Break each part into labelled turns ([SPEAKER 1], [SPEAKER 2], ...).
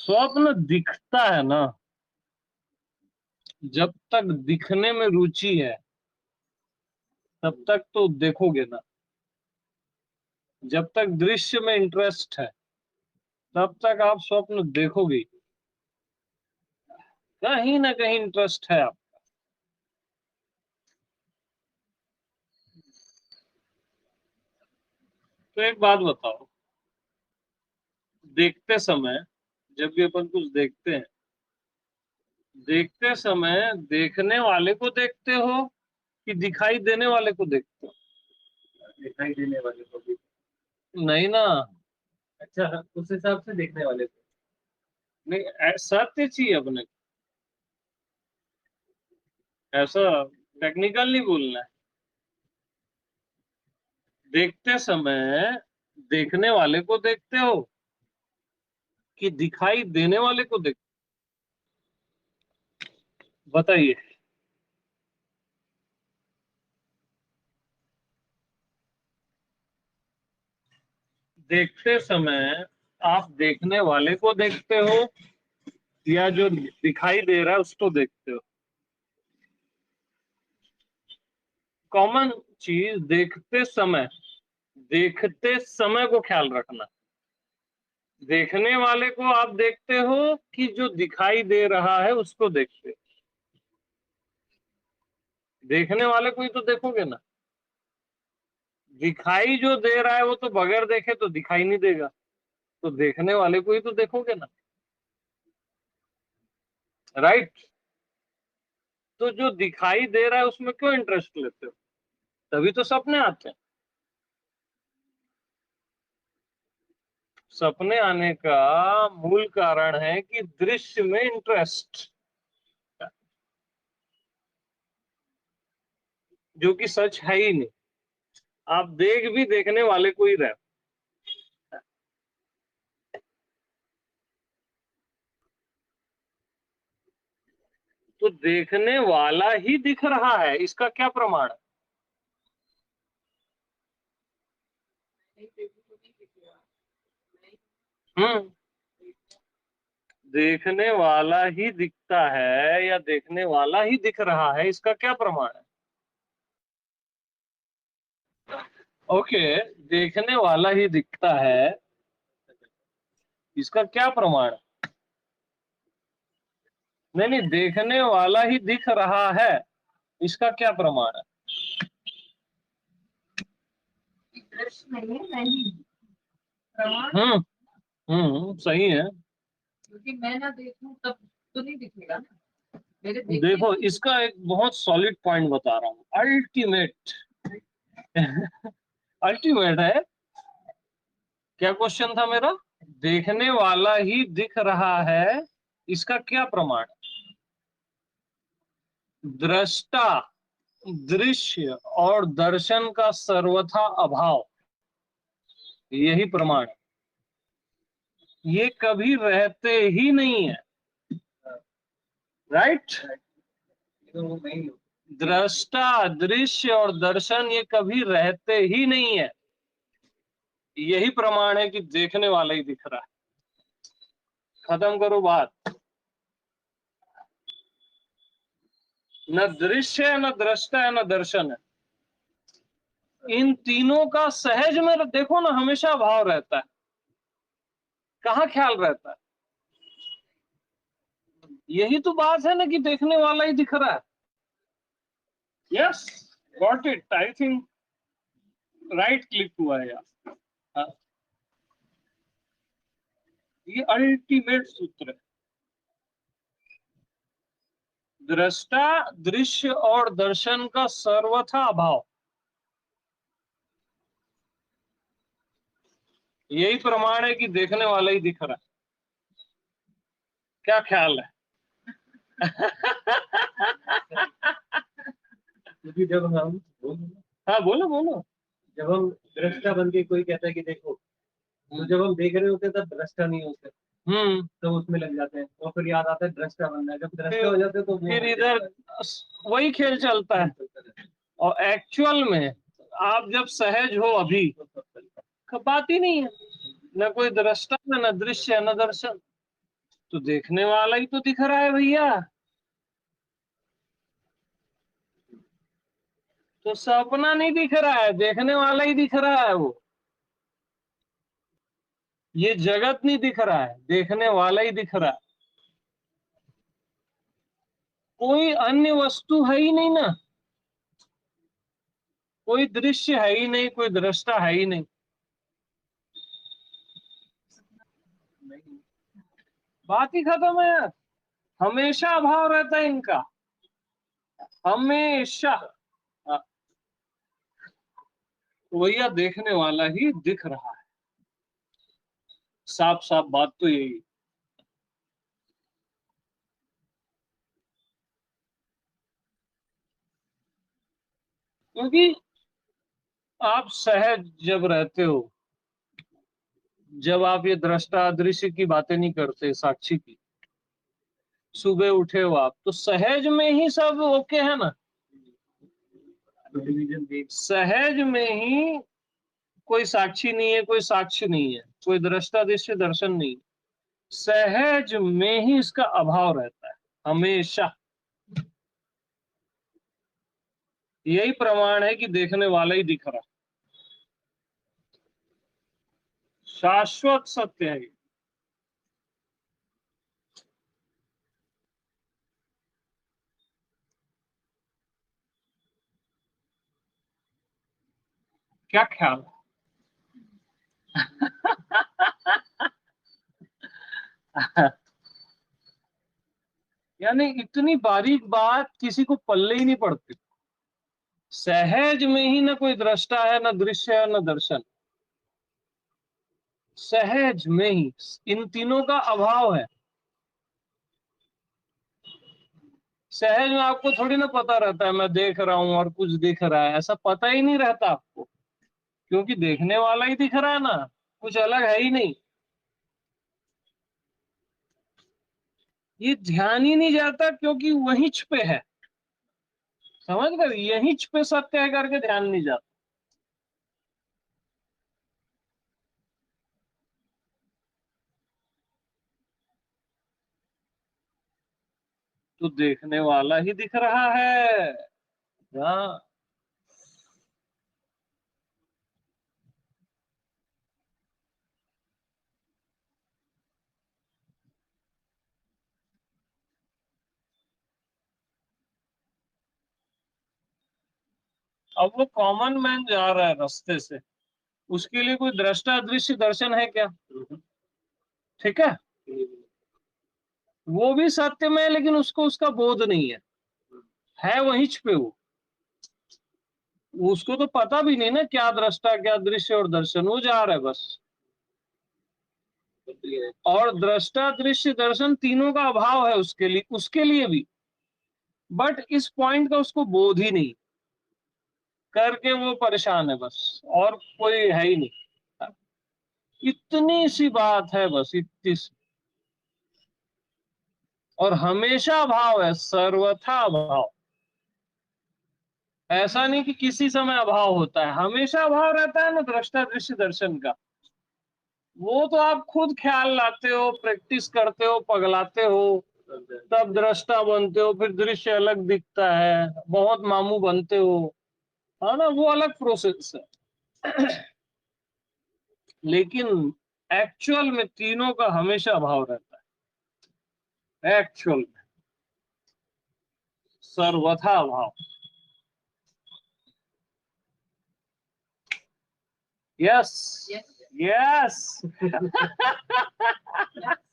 [SPEAKER 1] स्वप्न दिखता है ना, जब तक दिखने में रुचि है तब तक तो देखोगे ना। जब तक दृश्य में इंटरेस्ट है तब तक आप स्वप्न देखोगे। कहीं ना कहीं इंटरेस्ट है आप। तो एक बात बताओ, देखते समय, जब भी अपन कुछ देखते समय देखने वाले को देखते हो कि दिखाई देने वाले को देखते हो?
[SPEAKER 2] दिखाई देने वाले को भी।
[SPEAKER 1] नहीं ना।
[SPEAKER 2] अच्छा, उस हिसाब से देखने वाले को।
[SPEAKER 1] नहीं, सत्य चाहिए अपने को। ऐसा टेक्निकल नहीं बोलना है। देखते समय देखने वाले को देखते हो कि दिखाई देने वाले को देखते हो? बताइए। देखते समय आप देखने वाले को देखते हो या जो दिखाई दे रहा है उसको देखते हो? कॉमन चीज, देखते समय को ख्याल रखना। देखने वाले को आप देखते हो कि जो दिखाई दे रहा है उसको देखते हो? देखने वाले को ही तो देखोगे ना। दिखाई जो दे रहा है वो तो बगैर देखे तो दिखाई नहीं देगा, तो देखने वाले को ही तो देखोगे ना। राइट। तो जो दिखाई दे रहा है उसमें क्यों इंटरेस्ट लेते हो? तभी तो सपने आते हैं। सपने आने का मूल कारण है कि दृश्य में इंटरेस्ट, जो कि सच है ही नहीं। आप देख भी देखने वाले को ही रहे हो। तो देखने वाला ही दिख रहा है, इसका क्या प्रमाण है? हम्म। देखने वाला ही दिखता है या देखने वाला ही दिख रहा है, इसका क्या प्रमाण है? ओके, देखने वाला ही दिखता है, इसका क्या प्रमाण है? नहीं नहीं, देखने वाला ही दिख रहा है, इसका क्या प्रमाण है? हम्म। सही है।
[SPEAKER 2] क्योंकि मैं ना देखूं तब तो नहीं दिखेगा ना।
[SPEAKER 1] देखो, इसका एक बहुत सॉलिड पॉइंट बता रहा हूँ, अल्टीमेट। अल्टीमेट है। क्या क्वेश्चन था मेरा? देखने वाला ही दिख रहा है, इसका क्या प्रमाण? दृष्टा, दृश्य और दर्शन का सर्वथा अभाव, यही प्रमाण है। ये कभी रहते ही नहीं है। राइट। दृष्टा, दृश्य और दर्शन ये कभी रहते ही नहीं है। यही प्रमाण है कि देखने वाला ही दिख रहा है। खत्म करो बात। न दृश्य है, न दृष्टा है, न दर्शन है। इन तीनों का सहज में देखो ना, हमेशा भाव रहता है। कहाँ ख्याल रहता है? यही तो बात है ना कि देखने वाला ही दिख रहा है। Yes, got it. I think right click हुआ है यार। हाँ, ये अल्टीमेट सूत्र है। दृष्टा, दृश्य और दर्शन का सर्वथा अभाव, यही प्रमाण है कि देखने वाला ही दिख रहा है। क्या ख्याल है?
[SPEAKER 2] क्योंकि जब हम
[SPEAKER 1] हाँ, बोलो बोलो।
[SPEAKER 2] जब हम दृष्टा बन के कोई कहता है कि देखो, तो जब हम देख रहे होते हैं तब दृष्टा नहीं होते, तो उसमें लग जाते हैं और फिर याद आता है दृष्टा बनना है। जब दृष्टा हो जाते हैं तो
[SPEAKER 1] फिर इधर वही खेल चलता है। और एक्चुअल में आप जब सहज हो अभी, बात ही नहीं है। न कोई दृष्टा है, न दृश्य है, न दर्शन। तो देखने वाला ही तो दिख रहा है भैया। तो सपना नहीं दिख रहा है, देखने वाला ही दिख रहा है। वो ये जगत नहीं दिख रहा है, देखने वाला ही दिख रहा है। कोई अन्य वस्तु है ही नहीं ना, कोई दृश्य है ही नहीं, कोई दृष्टा है ही नहीं। बात ही खत्म है यार। हमेशा अभाव रहता है इनका, हमेशा। भैया देखने वाला ही दिख रहा है, साफ साफ बात तो यही। क्योंकि आप सहज जब रहते हो, जब आप ये दृष्टा दृश्य की बातें नहीं करते, साक्षी की, सुबह उठे हो आप, तो सहज में ही सब ओके है ना। सहज में ही कोई साक्षी नहीं है, कोई साक्ष्य नहीं है, कोई दृष्टा दृश्य दर्शन नहीं, सहज में ही इसका अभाव रहता है हमेशा। यही प्रमाण है कि देखने वाला ही दिख रहा, शाश्वत सत्य है। क्या ख्याल है? यानी इतनी बारीक बात किसी को पल्ले ही नहीं पड़ती। सहज में ही ना कोई दृष्टा है, ना दृश्य है, ना दर्शन। सहज में ही इन तीनों का अभाव है। सहज में आपको थोड़ी ना पता रहता है मैं देख रहा हूं और कुछ दिख रहा है, ऐसा पता ही नहीं रहता आपको, क्योंकि देखने वाला ही दिख रहा है ना, कुछ अलग है ही नहीं। ये ध्यान ही नहीं जाता क्योंकि वहीं पे है, समझ गए, यहीं पे सत्य है करके ध्यान नहीं जाता। तो देखने वाला ही दिख रहा है। हाँ, अब वो कॉमन मैन जा रहा है रास्ते से, उसके लिए कोई दृष्टा दृश्य दर्शन है क्या? ठीक है, वो भी सत्य में है लेकिन उसको उसका बोध नहीं है वहीं पे वो, उसको तो पता भी नहीं ना क्या दृष्टा क्या दृश्य और दर्शन, वो जा रहा है बस। और दृष्टा दृश्य दर्शन तीनों का अभाव है उसके लिए भी, बट इस पॉइंट का उसको बोध ही नहीं करके वो परेशान है बस, और कोई है ही नहीं। इतनी सी बात है बस, इतनी सी। और हमेशा अभाव है, सर्वथा अभाव। ऐसा नहीं कि किसी समय अभाव होता है, हमेशा अभाव रहता है ना दृष्टा दृश्य दर्शन का। वो तो आप खुद ख्याल लाते हो, प्रैक्टिस करते हो, पगलाते हो, तब दृष्टा बनते हो, फिर दृश्य अलग दिखता है, बहुत मामू बनते हो, है ना, वो अलग प्रोसेस है। लेकिन एक्चुअल में तीनों का हमेशा अभाव रहता है, एक्चुअल में सर्वथा अभाव। Yes yes.
[SPEAKER 3] सब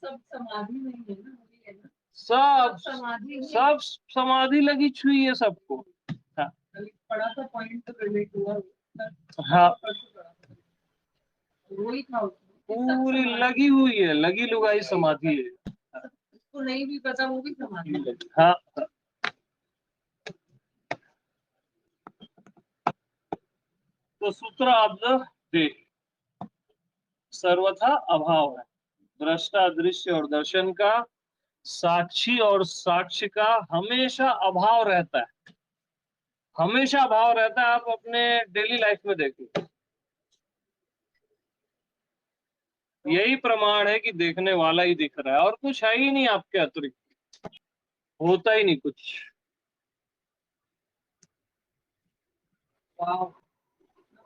[SPEAKER 3] समाधि नहीं है ना, वही है ना।
[SPEAKER 1] सब
[SPEAKER 3] समाधि में
[SPEAKER 1] सब समाधि लगी छुई है सबको। हाँ
[SPEAKER 3] पढ़ा था पॉइंट तो रिलेट हुआ।
[SPEAKER 1] हाँ,
[SPEAKER 3] वही था
[SPEAKER 1] पूरी लगी हुई है, लगी लुगाई समाधि है।
[SPEAKER 3] उसको नहीं भी पता वो भी समाधि है।
[SPEAKER 1] हाँ, तो सूत्र आप देख, सर्वथा अभाव है, दृष्टा दृश्य और दर्शन का, साक्षी और साक्ष्य का हमेशा अभाव रहता है, हमेशा अभाव रहता है। आप अपने डेली लाइफ में देखिए, यही प्रमाण है कि देखने वाला ही दिख रहा है और कुछ है ही नहीं आपके अतिरिक्त, होता ही नहीं कुछ।
[SPEAKER 3] वाव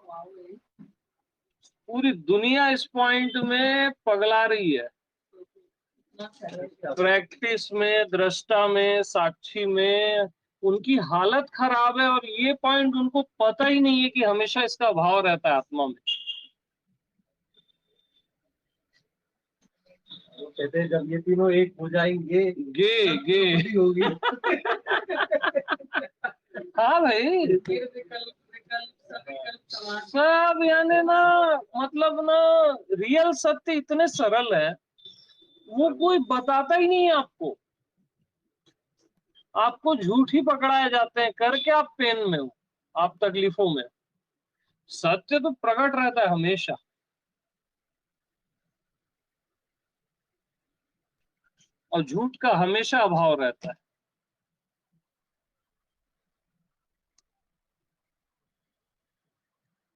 [SPEAKER 3] वाव
[SPEAKER 1] पूरी दुनिया इस पॉइंट में पगला रही है, प्रैक्टिस में, दृष्टा में, साक्षी में। उनकी हालत खराब है और ये पॉइंट उनको पता ही नहीं है कि हमेशा इसका अभाव रहता है आत्मा में।
[SPEAKER 2] वो कहते हैं जब ये तीनों एक हो जाएंगे
[SPEAKER 1] गे गे
[SPEAKER 2] बुद्धि होगी।
[SPEAKER 1] हाँ भाई,
[SPEAKER 3] फिर विकल्प विकल्प समाधि
[SPEAKER 1] सब यानी ना, मतलब ना, रियल सत्य इतने सरल है, वो कोई बताता ही नहीं है आपको। आपको झूठ ही पकड़ाए जाते हैं करके आप पेन में हो, आप तकलीफों में। सत्य तो प्रकट रहता है हमेशा, और झूठ का हमेशा अभाव रहता है।